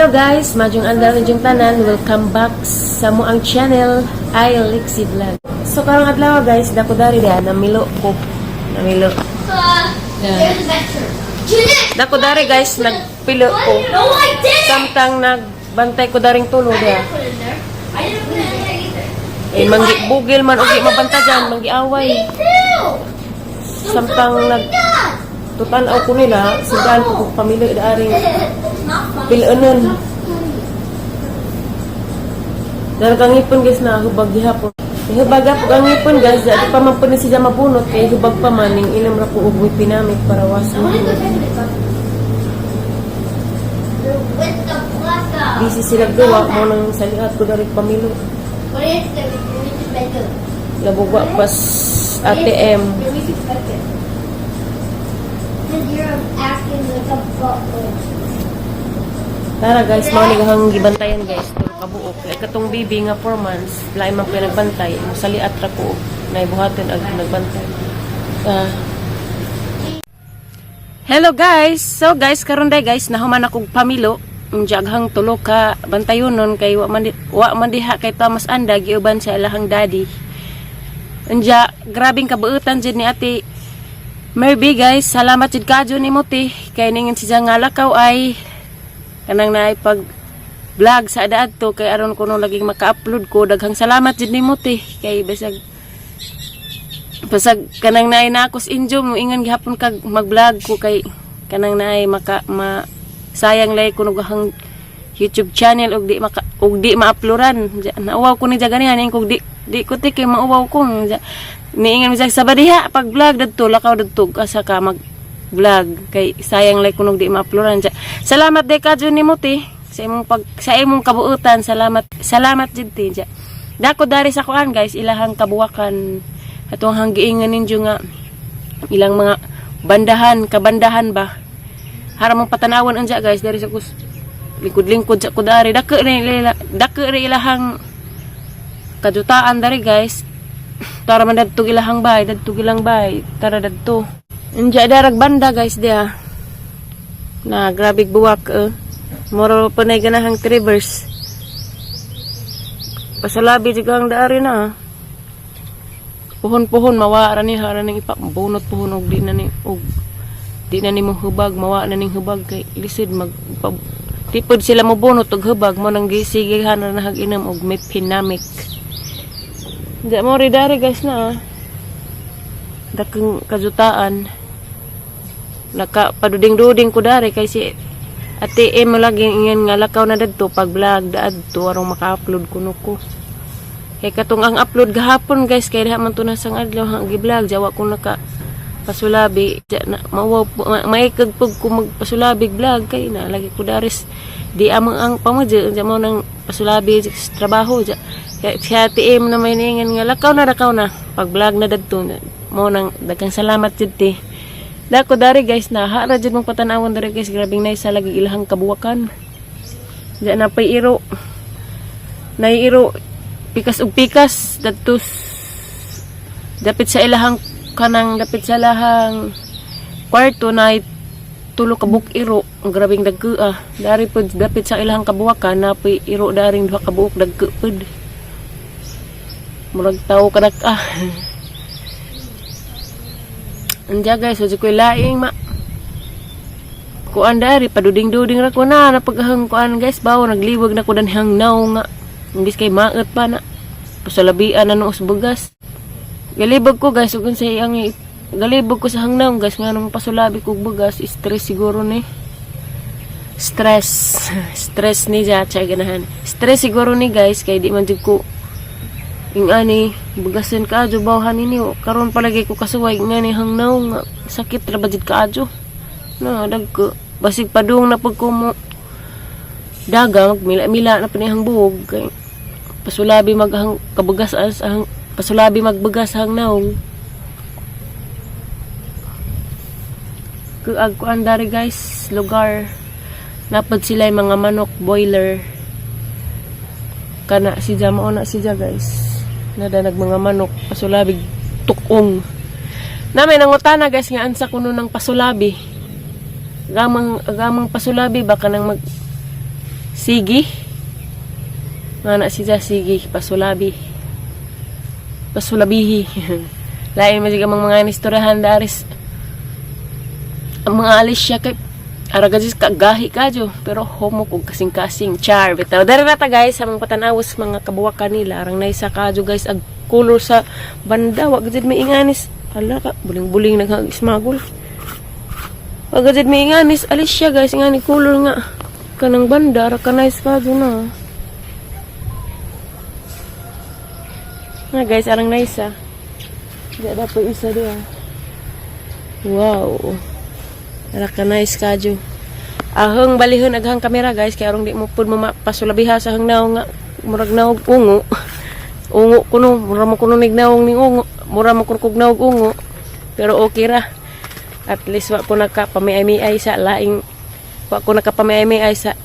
Hello guys, majung andar jung tanan, welcome back sa mo ang channel I Lexi Vlog. So karong adlaw guys, dako dari dia namilo ko. Namilo. There's a vector. Dako dari guys, nagpilo ko. No, I didn't. Samtang nagbantay ko daring tulo I dia. didn't put it in there. I didn't put it in there either. Eh manggi bugil man ugi mabantagan, manggi away. Samtang tutanaw ko nila, sigahan ko kung pamilya daring pilonon. Dargang ipon guys na hubag gihapon. Hubag po ang ipon guys, di pa man po na siya mabunot kay hubag pa man ning ilam ra po ug pinamit para wasin. Busy sila gawa mo nang salihat ko dari pamilya. Labugwa pas ATM. Tara guys, mau nigahang gibantayan guys. Turo kabuok. Kaya katong bibi nga 4 months, lain man pa nagbantay. Saliat ra ko na ibuhaton ag nagbantay. Hello guys. So guys, karon day guys, nahuman akong pamilo. Jaghang tulo ka bantayon nun kay wa man diha kay Thomas Anda giuban sa ilahang daddy. Unja grabing kabuutan jud ni ate Merby guys, salamat jud kadyo ni Muti kay ningin siya nga lakaw ay kanang naay pag vlog sa adto kay aron kuno laging maka-upload ko. Daghang salamat jud ni Muti kay basag kanang naay nakos injo mo ingon gihapon kag mag-vlog ko kay kanang naay sayang lay kuno gahang YouTube channel og di ma-uploadan. Nauwaw ko ni jaganihan kog di ko tik kay mauwaw ko. Niingan mi sa badiha pag vlog dadto lakaw dadto asa ka mag vlog kay sayang lay kunog di ma-uploadan. Salamat day kadyo ni Muti sa imong kabuutan. Salamat jud ti. Dako dari sa kuan guys, ilahang kabuwakan atong hanggiingan ninyo nga ilang mga kabandahan ba. Hara mong patanawan unja guys dari sa lingkod-lingkod sa kudari. Dako ri ilahang kajutaan dari guys. Tara man dadto ilahang bay, tara dadto. Unja darag banda guys dia. Na grabe buwak moro pa na ganahang traverse. Pasalabi jud ang daari na. Puhon mawa ra ni hara ning ipabunot puhon og di na ni mo hubag mawa na ning hubag kay lisid tipod sila mo bunot og hubag mo nang gisigihan na hag-inam og may pinamik. Diya mo ridari guys na dakang kajutaan naka paduding-duding ko dari kay si ATM mo lagi ingan nga lakaw na dadto pag vlog daadto arong maka-upload kuno ko. Kay katong ang upload gahapon guys kay diha man to nasang adlaw hang gi-vlog jawa ko naka pasulabi na maikagpug ko magpasulabi vlog kay na lagi ko daris di amang ang pamadya mo nang pasulabi sa trabaho kaya si ATM na may ningan nga lakaw na pag vlog na dadto mo nang daghang salamat jud ti. Dako dari guys na hara jud mong patanawon dari guys, grabing nice sa lagi ilahang kabuwakan. Diya na pay iro pikas ug pikas dadtos dapit sa ilahang kwarto na tulo ka buk iro grabing dagko dari pud dapit sa ilahang kabuwakan na pay iro daring duha ka buok dagko pud murag tao kadak anja guys so ko laing kuan dari paduding-duding ra ko na paghang kuan guys bawo nagliwag na ko danhang naw nga imbis kay maot pa na pasalabian na noos bugas. Galibog ko guys ug unsay ang galibog ko sa hangnaw guys nga nang pasulabi ko bugas stress siguro ni stress ni jatsa ganahan stress siguro ni guys kay di man jud ko ingani bugasen ka adyo bawhan ini karon palagi ko kasuway ingani hangnaw nga sakit ra ba jud ka adyo no dagko basig padung na pag ko mo daga magmila-mila na panihang buhog kay pasulabi maghang kabugas pasulabi magbugas hangnaw kuag kuan dari guys lugar napad sila mga manok boiler kana si mao na siya guys nadanag mga manok pasulabig tukong namin nangutana guys nga ansa kuno ng pasulabi gamang pasulabi baka nang Sige. Mana siya sige pasulabi. Pasulabihi. Lain man ang mga istoryahan daris. Ang mga alis siya kay aragajis kagahi kadyo pero homo kog kasing-kasing char bitaw. Dara ta guys sa mga patanawas mga kabuwakan nila arang naisa kadyo guys ag color sa banda wa gid may inganis. Ala ka buling-buling nag-smagol. Wa gid may inganis alis siya guys ingani color nga kanang banda ra kanais kadyo na. Na guys arang naisa. Diya dapat isa dia. Wow. Raka nice kadyo. Ahong balihon aghang kamera guys kay arong di mo pud pasulabiha sa hang naong nga murag naog ungo. Ungo kuno, mura mo kuno nignaong ning ungo, mura mo kurkog naog ungo. Pero okay ra. At least wa ko nakapamay-ay sa laing wa ko nakapamay-ay sa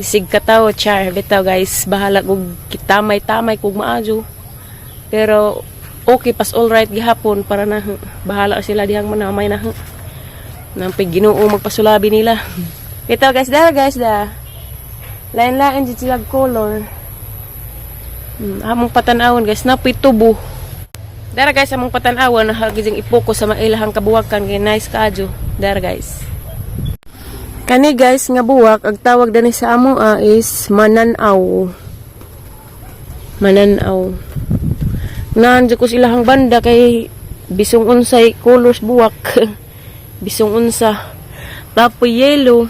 isig kataw char bitaw guys. Bahala kog kitamay-tamay kog maajo. Pero okay pas all right gihapon para na bahala sila dihang manamay na. Nampig Ginoo magpasulabi nila. Ito guys da. Lain-lain dito sila color. Among patanawon guys, napoy tubo. Dara guys, among patanawon hagijing ipokus sa mailahang kabuwakan kay nice kaadyo. Dara guys. Kani guys nga buwak ang tawag dani sa amo is mananaw. Mananaw. Nandiyo ko silahang banda kay bisong unsay colors buwak. Bisong unsa tapo yellow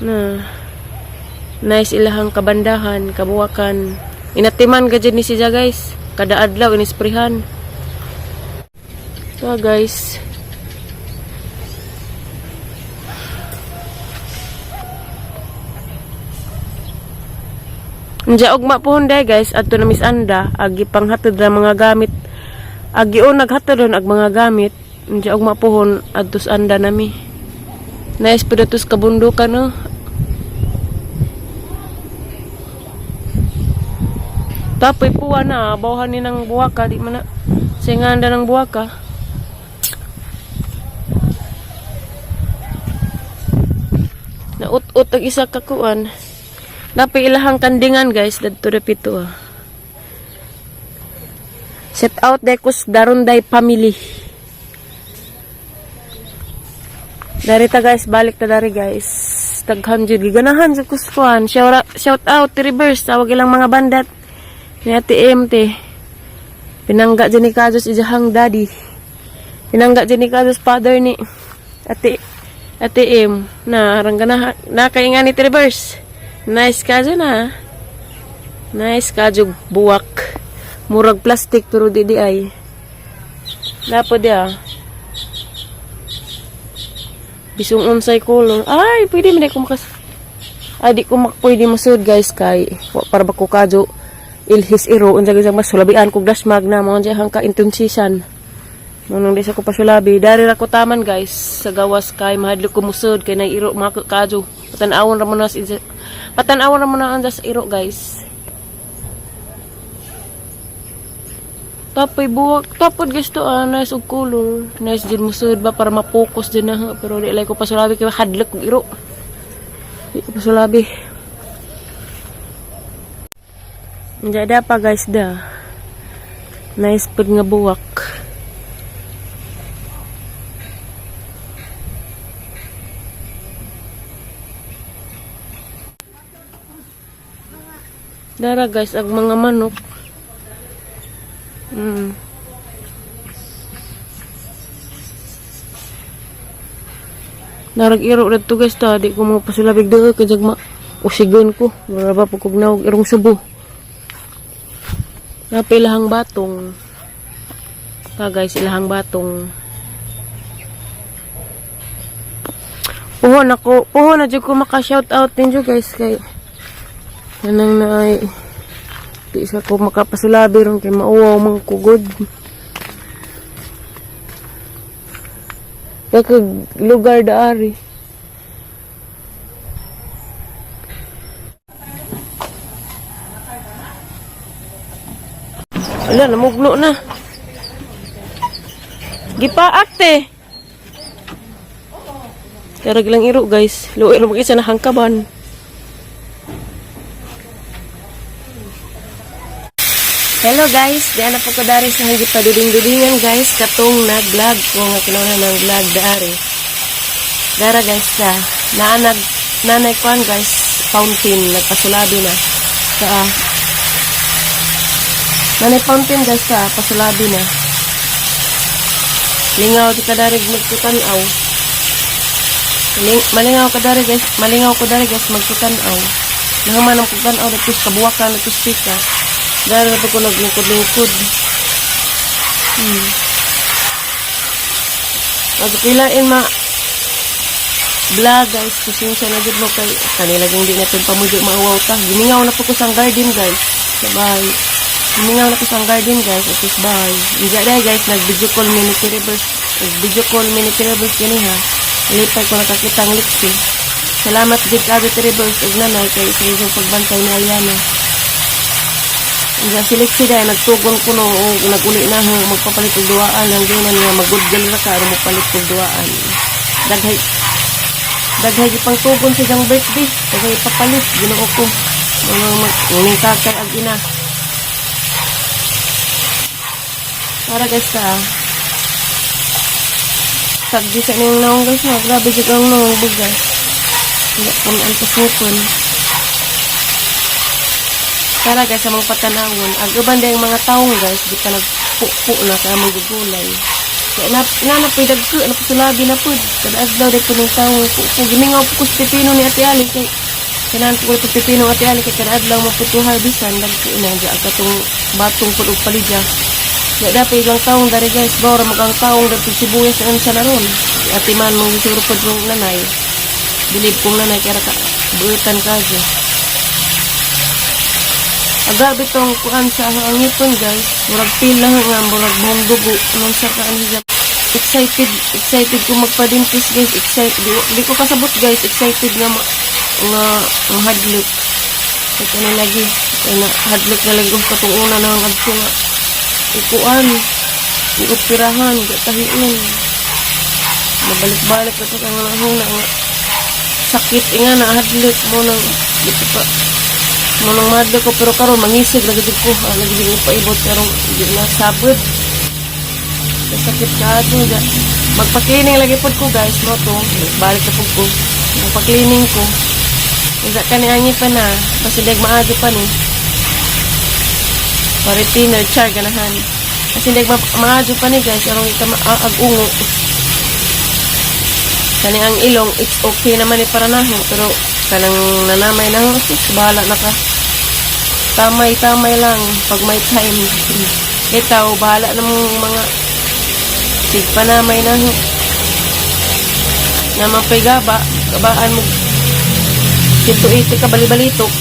na nice ilahang kabandahan kabuwakan inatiman gadyan ni siya guys kada adlaw inisprihan so guys Nja ugma po hunday guys adto na Miss Anda agi panghatod ra mga gamit agi o naghatod ag mga gamit Nja og mapuhon adtos anda nami. Nice pedatus kabundukan no. Tapoy puwa na bawhan ni nang buwaka di man na singanda ng buwaka. Na ut-ut ang isa kakuan. Napi ilahang kandingan guys dadto repito ah. Set out dekos Darunday family. Dari ta guys, balik ta dari guys. Taghan jud giganahan sa kuskuan. Shout out ti reverse tawag ilang mga bandat. Ni Ate MT. Pinangga jud ni Kajos ijahang daddy. Pinangga jud ni Kajos father ni Ate M. Na arang ganahan na kay nga ni ti reverse. Nice kajo na. Nice kajo buwak. Murag plastic pero di ay. Dapo dia. Bisong unsay color. Ay, pwede man ko makas. Di ko pwede masud guys kay para ba ko kadyo ilhis iro unsa gyud mas sulabian kog dasmag na mo unsa hangka intunsisan. Nung di sa ko pasulabi, dari ra ko taman guys sa gawas kay mahadlok ko musud kay nay iro mga kadyo. Patanawon ra mo na patanawon ra mo na sa iro guys. Tapoy buwak, tapod gusto nice og color. Nice din musud ba para ma-focus din na pero di lay ko pasulabi kay hadlok og iro. Di ko pasulabi. Njada pa guys da. Nice pud nga buwak. Dara guys ag mga manok. Narag iro dito guys ta di ko mga pasulabig doon kay jagma usigon ko wala ba pagkog na irong subo napilahang batong guys ilahang batong puho na jud ko maka shout out ninyo guys kay nanang naay di sa ko makapasulabi ron kay mauwaw mga kugod. Kag lugar daari. Wala, namugno na. Gipaak te. Karag lang iro guys. Luwi ro mag-isa na hangkaban. Hello guys, diyan na po ko dari sa higit pa duding-dudingan guys, katong nag-vlog ko nga kinuna ng vlog dari. Dara guys ka, nanay kuan guys, fountain, nagpasulabi na. Nanay fountain guys ka, pasulabi na. Lingaw di ka dari magtutanaw. Malingaw ko dari guys, magtutanaw. Nahaman ang pagtanaw, natus kabuwakan, natus pika. Dahil na po ko naglingkod-lingkod. Magpilain vlog guys, pasensya na dyan mo kay kanilaging di natin pamudyo maawaw ta. Gimingaw na po ko sang garden guys. Bye. Gimingaw na po sang garden guys. At is bye. Diyan dahil guys, nag-video call minute reverse gani ha. Ilipay ko nakakitang lipsi. Salamat din ka Abit Reverse ug nanay kay sa inyong pagbantay ni Aliana. Diyan si Lipsi dahil nagtugon ko no o naguli na ho magpapalit og duwaan ang ginan nga magudgal ra ka aron magpalit og duwaan. Daghay pang tugon sa jang birthday, daghay papalit Ginoo ko. Mga kakay ag ina. Para guys ka. Sagdi sa niyong naong guys na grabe jud ang naong bugas. Hindi ko antas nipon. Para guys, sa mga patanawon, agaban dahil mga taong guys, di ka nagpupo na ka magugulay. Kaya nanapay dagko, napasulabi na po. Kada adlaw dahil po ng taong pupo. Gimingaw po ko sa pipino ni Ate Ali. Kailangan po ko sa pipino Ate Ali. Kaya kada adlaw mo po ito harbisan. Dagko na, diya ang katong batong po og palidya. Kaya dapat ilang taong dari guys, bawra magang taong dahil po sibuyas na sa naroon. Ate man mong isuro po yung nanay. Bilib kong nanay, kaya ka, buutan ka dyan. Agabi tong kuan sa ang ngipon guys. Murag pila nga murag buhong dugo. Anong sa kaan hiya. Excited ko magpa-dentist guys. Di ko kasabot guys. Excited nga hadlok. Ito na lagi. Na hadlok na lagi ko itong una na ang adso nga. Ikuan. Ioperahan. Gatahiin. Mabalik-balik ito kang nahuna nga. Sakit nga na hadlok mo nang dito pa. Manong madlo ko pero karon mangisig lagi dito ko lagi dito paibot karon di na sabod sakit ka ato ja magpa-cleaning lagi pod ko guys no to balik na pod ko magpa-cleaning ko isa kaniangi pa na kasi dag maagi pa ni para thinner char ganahan kasi dag maagi pa ni guys arong ika ag-ungo kani ang ilong it's okay naman ni para naho pero kanang nanamay na ho bahala na ka tamay lang pag may time itaw bahala na mga sigpanamay na ho na mapigabaan mo ito ka balibalitok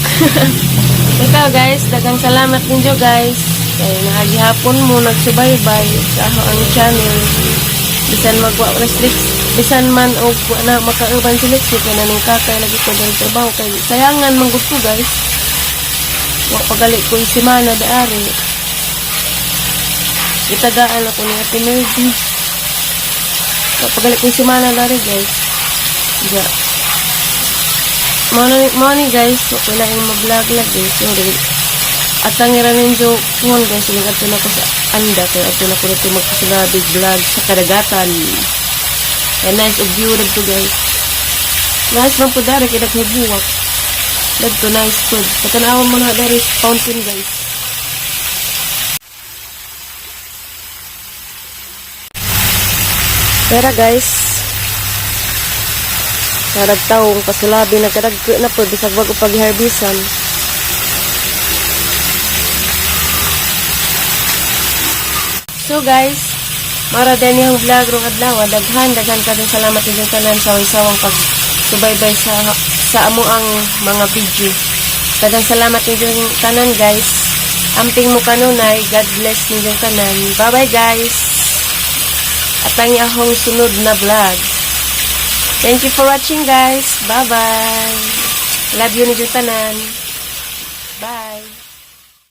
ikaw guys dagang salamat ninyo guys kaya nahagihapon mo nagsubaybay sa ang channel bisan bisan man o na makauban si Lexi kaya naning kakay lagi ko ng trabaho kaya sayangan man gusto guys pagalit ko yung simana daari itagaan ako ni Ate Nerdy pagalit ko yung simana daari guys ja money guys okay lang yung mag-vlog lagi at tangiran ninyo kuhan guys uling ato na ko sa anda kaya ato na ko na ito magpasilabig vlog sa kadagatan and nice of view to guys nice man po dari kaya naghibuwak to nice food katanawan mo na dari fountain guys pero guys kadag taong pasulabi na kadagko na po bisag wag upag harbisan so guys mara din yung vlog rong adlaw daghan ka din salamat din tanan sa isawang pagsubaybay sa amo ang mga video daghang salamat din tanan guys amping mo kanunay God bless ninyo tanan bye bye guys at ang akong sunod na vlog thank you for watching guys bye bye love you ninyo tanan bye